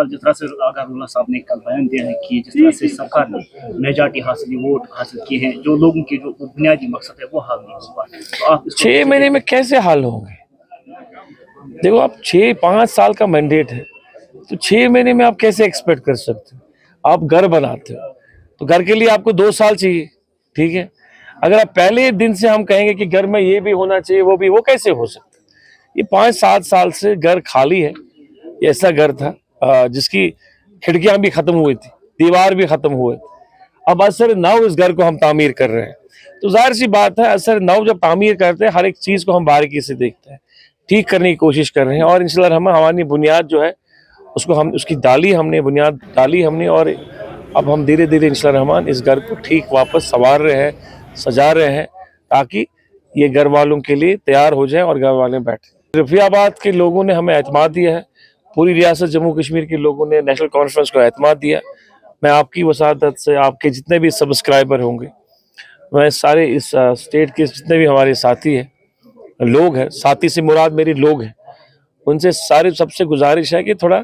जिस तरह से अगारुल्लाह साहब ने कल बयान दिया है कि जिस तरह से सरकार ने मेजॉरिटी हासिल वोट हासिल किए हैं, जो लोगों के जो बुनियादी मकसद है वो हाल नहीं हो पाए, तो आप 6 महीने में कैसे हाल होंगे? देखो, आप 5 साल का मैंडेट है, तो 6 महीने में आप कैसे एक्सपेक्ट कर सकते हो? आप घर बनाते हो तो घर के लिए आपको 2 साल चाहिए, ठीक है। अगर आप पहले दिन से हम कहेंगे कि घर में ये भी होना चाहिए वो कैसे हो सकता है? ये 5-7 साल से घर खाली है। ये ऐसा घर था जिसकी खिड़कियां भी खत्म हुई थी, दीवार भी खत्म हुए थे। अब असर नौ इस घर को हम तामीर कर रहे हैं, तो जाहिर सी बात है असर नौ जब तामीर करते हैं हर एक चीज को हम बारीकी से देखते हैं, ठीक करने की कोशिश कर रहे हैं। और इंशाल्लाह हमारी बुनियाद जो है उसको हम उसकी बुनियाद डाली हमने, और अब हम धीरे धीरे इंशाल्लाह इस घर को ठीक वापस संवार रहे हैं, सजा रहे हैं, ताकि ये घर वालों के लिए तैयार हो जाए और घर वाले बैठे। रफियाबाद के लोगों ने हमें एतमाद दिया है, पूरी रियासत जम्मू कश्मीर के लोगों ने नेशनल कॉन्फ्रेंस को एतमाद दिया। मैं आपकी वसादत से, आपके जितने भी सब्सक्राइबर होंगे, मैं सारे इस स्टेट के जितने भी हमारे साथी हैं, लोग हैं, साथी से मुराद मेरी लोग हैं, उनसे सारे सबसे गुजारिश है कि थोड़ा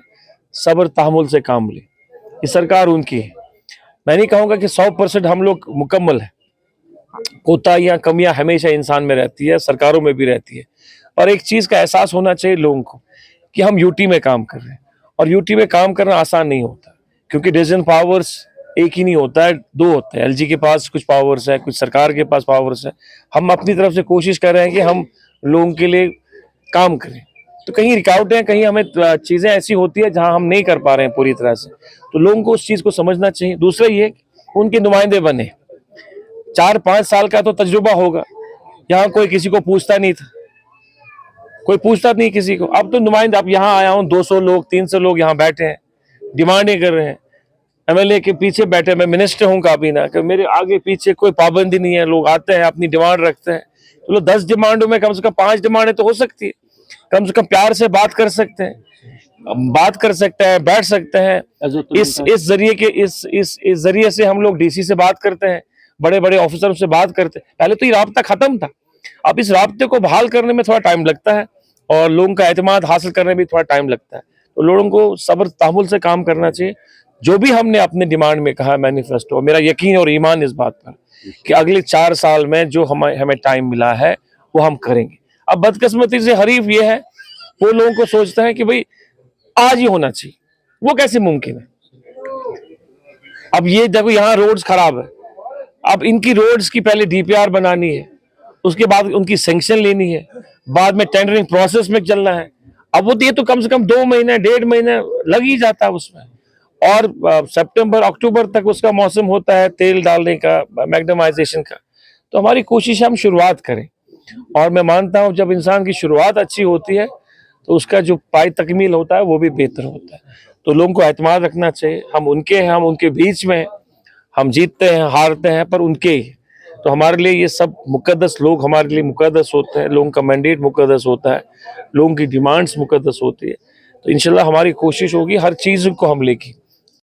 सब्र तहमुल से काम लें। ये सरकार उनकी है। मैं नहीं कहूँगा कि 100% हम लोग मुकम्मल है, कोताहियाँ कमियाँ हमेशा इंसान में रहती है, सरकारों में भी रहती है। और एक चीज़ का एहसास होना चाहिए लोगों को कि हम यूटी में काम कर रहे हैं, और यूटी में काम करना आसान नहीं होता, क्योंकि डिसीजन पावर्स एक ही नहीं होता है, दो होते हैं। एलजी के पास कुछ पावर्स है, कुछ सरकार के पास पावर्स है। हम अपनी तरफ से कोशिश कर रहे हैं कि हम लोगों के लिए काम करें, तो कहीं रुकावटें, कहीं हमें चीज़ें ऐसी होती है जहां हम नहीं कर पा रहे हैं पूरी तरह से, तो लोगों को उस चीज़ को समझना चाहिए। दूसरा ये उनके नुमाइंदे बने, 4-5 साल का तो तजुर्बा होगा। यहाँ कोई किसी को पूछता नहीं था, कोई पूछता नहीं किसी को। अब तो नुमाइंदे, अब यहाँ आया हूँ, 200 लोग 300 लोग यहाँ बैठे हैं, डिमांडें कर रहे हैं। एमएलए के पीछे बैठे, मैं मिनिस्टर हूँ काबीना कि मेरे आगे पीछे कोई पाबंदी नहीं है, लोग आते हैं अपनी डिमांड रखते हैं। चलो 10 डिमांडों में कम से कम 5 डिमांडें तो हो सकती है, कम से कम प्यार से बात कर सकते हैं, बैठ सकते हैं। इस जरिए के इस जरिए से हम लोग डीसी से बात करते हैं, बड़े बड़े ऑफिसरों से बात करते हैं। पहले तो ये राब्ता खत्म था, अब इस राब्ते को बहाल करने में थोड़ा टाइम लगता है, और लोगों का एतमाद हासिल करने में थोड़ा टाइम लगता है। तो लोगों को सब्र तहमुल से काम करना चाहिए। जो भी हमने अपने डिमांड में कहा मैनिफेस्टो, मेरा यकीन और ईमान इस बात पर कि अगले 4 साल में जो हमें टाइम मिला है वो हम करेंगे। अब बदकिस्मती से हरीफ ये है, वो लोगों को सोचता है कि भाई आज ही होना चाहिए, वो कैसे मुमकिन है? अब ये देखो, यहाँ रोड्स खराब है, अब इनकी रोड्स की पहले डीपीआर बनानी है, उसके बाद उनकी सैंक्शन लेनी है, बाद में टेंडरिंग प्रोसेस में चलना है। अब वो ये तो कम से कम 2 महीने 1.5 महीने लग ही जाता है उसमें, और सितंबर अक्टूबर तक उसका मौसम होता है तेल डालने का, मैग्नेमाइजेशन का। तो हमारी कोशिश है हम शुरुआत करें, और मैं मानता हूँ जब इंसान की शुरुआत अच्छी होती है तो उसका जो पाई तकमील होता है वो भी बेहतर होता है। तो लोगों को एतमाद रखना चाहिए, हम उनके बीच में, हम जीतते हैं हारते हैं पर उनके ही। तो हमारे लिए ये सब मुकद्दस लोग हमारे लिए मुकद्दस होते हैं, लोगों का मैंडेट मुकद्दस होता है, लोगों की डिमांड्स मुकद्दस होती है। तो इंशाल्लाह हमारी कोशिश होगी हर चीज़ को हम लेके